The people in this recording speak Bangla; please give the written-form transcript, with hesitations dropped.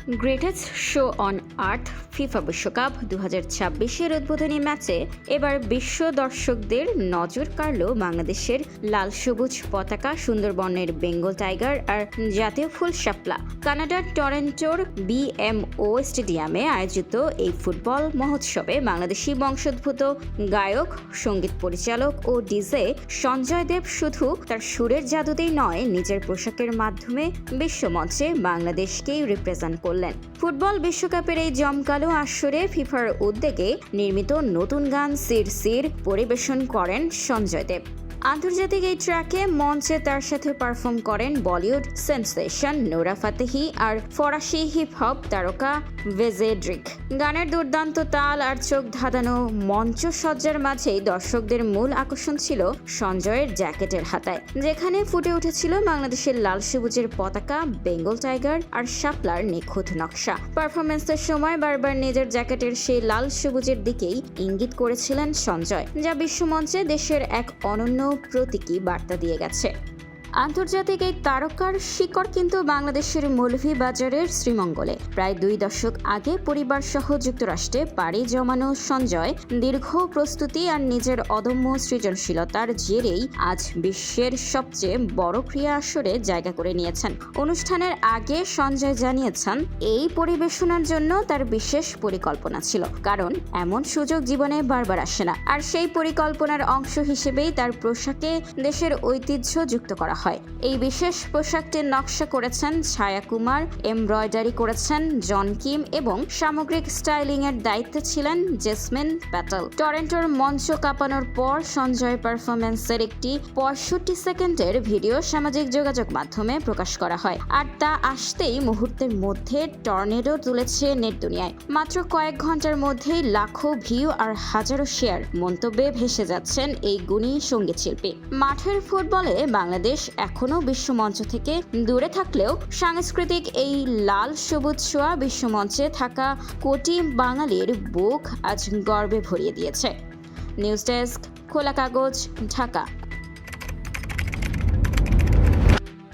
Greatest show on earth FIFA বিশ্বকাপ 2026-এর উদ্বোধনী ম্যাচে এবার বিশ্ব দর্শকদের নজর কাড়ল বাংলাদেশের লাল সবুজ পতাকা, সুন্দরবনের বেঙ্গল টাইগার আর জাতীয় ফুল শাপলা। কানাডার টরন্টোর BMO স্টেডিয়ামে আয়োজিত এই ফুটবল মহোৎসবে বাংলাদেশি বংশোদ্ভূত গায়ক, সঙ্গীত পরিচালক ও ডিজে সঞ্জয় দেব শুধু তার সুরের জাদুতেই নয়, নিজের পোশাকের মাধ্যমে বিশ্বমঞ্চে বাংলাদেশকেই রিপ্রেজেন্ট করলেন। ফুটবল বিশ্বকাপের এই জমকালো আসরে ফিফার উদ্যোগে নির্মিত নতুন গান সির সির পরিবেশন করেন সঞ্জয় দেব। আন্তর্জাতিক এই ট্র্যাকে মঞ্চে তার সাথে পারফর্ম করেন বলিউড সেন্সেশন নোরা ফাতেহি আর ফরাসি হিপ হপ তারকা ভেজেড্রিক। গানের দুর্দান্ত তাল আর চোখ ধাঁধানো মঞ্চসজ্জার মাঝেই দর্শকদের মূল আকর্ষণ ছিল সঞ্জয়ের জ্যাকেটের হাতায়, যেখানে ফুটে উঠেছিল বাংলাদেশের লাল সবুজের পতাকা, বেঙ্গল টাইগার আর শাপলার নিখুঁত নকশা। পারফরমেন্সের সময় বারবার নিজের জ্যাকেটের সেই লাল সবুজের দিকেই ইঙ্গিত করেছিলেন সঞ্জয়, যা বিশ্বমঞ্চে দেশের এক অনন্য প্রতীকী বার্তা দিয়ে গেছে। আন্তর্জাতিক এই তারকার শিকড় কিন্তু বাংলাদেশের মৌলভীবাজারের শ্রীমঙ্গলে। প্রায় 2 দশক আগে পরিবারসহ যুক্তরাষ্ট্রে পাড়ি জমানো সঞ্জয় দীর্ঘ প্রস্তুতি আর নিজের অদম্য সৃজনশীলতার জেরেই আজ বিশ্বের সবচেয়ে বড় ক্রীড়া আসরে জায়গা করে নিয়েছেন। অনুষ্ঠানের আগে সঞ্জয় জানিয়েছেন, এই পরিবেশনার জন্য তার বিশেষ পরিকল্পনা ছিল, কারণ এমন সুযোগ জীবনে বারবার আসে না। আর সেই পরিকল্পনার অংশ হিসেবেই তার পোশাকে দেশের ঐতিহ্য যুক্ত করা হয়। এই বিশেষ পোশাকটির নকশা করেছেন ছায়া কুমার, এমব্রয়ডারি করেছেন জন কিম এবং সামগ্রিক স্টাইলিং এর দায়িত্বে ছিলেন জেসমিন প্যাটেল। টরন্টোর মঞ্চ কাঁপানোর পর সঞ্জয় পারফরমেন্সের একটি 65 সেকেন্ডের ভিডিও সামাজিক যোগাযোগ মাধ্যমে প্রকাশ করা হয়, আর তা আসতেই মুহূর্তের মধ্যে টর্নেডো তুলেছে নেট দুনিয়ায়। মাত্র কয়েক ঘন্টার মধ্যেই লাখো ভিউ আর হাজারো শেয়ার, মন্তব্যে ভেসে যাচ্ছেন এই গুণী সঙ্গীত শিল্পী। মাঠের ফুটবলে বাংলাদেশ এখনো বিশ্বমঞ্চ থেকে দূরে থাকলেও সাংস্কৃতিক এই লাল সবুজ ছোঁয়া বিশ্বমঞ্চে থাকা কোটি বাঙালির বুক আজ গর্বে ভরিয়ে দিয়েছে। নিউজ ডেস্ক, খোলা কাগজ, ঢাকা।